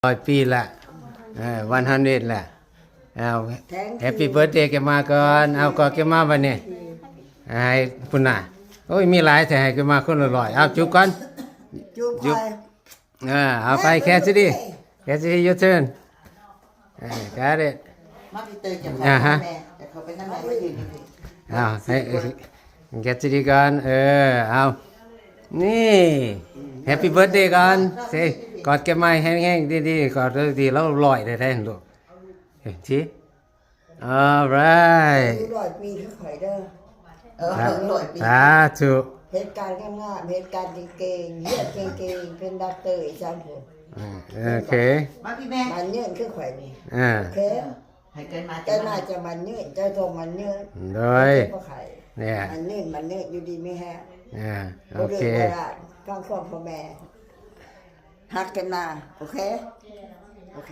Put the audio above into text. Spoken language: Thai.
100 ปีละ100ละเอาแฮปปี้เบิร์ธเดย์แกมาก่อนเอาก่อนแกมาวันนี้ให้พุ่นน่ะโอ้ยมีหลายแต่ให้แกมาคนละ100เอาจุบก่อน จุ๊บไป เอาไปแคสดิyour turn got it มาพี่เตยจังหวะ ฮะ แม่แต่เขาไปนั่งไหนไม่ยืนนี่ เอาให้แคสดิก่อนเอานี่แฮปปี้เบิร์ธเดย์ก่อนสิกอดแกไม้แห้งๆดีๆกอดดีๆแล้วลอยได้ลูกเห็นที alright ดู100 ปีคือข่อยเด้อ หน่อยปี สาธุ เหตุการณ์งามๆเหตุการณ์เก่งๆเฮียเก่งๆเป็นด็อกเตอร์อีจังพุ่น โอเค มาพี่แม่ มันเยื่นคือข่อยนี่ โอเค ให้เกินมา เจ้าน่าจะมันเยื่นเจ้าตรงมันเยื่น โดย บ่ไข่ เนี่ย มันเยื่นอยู่ดีไม่แห้ง โอเค ฟังความพ่อแม่ฮักกันมาโอเคโอเค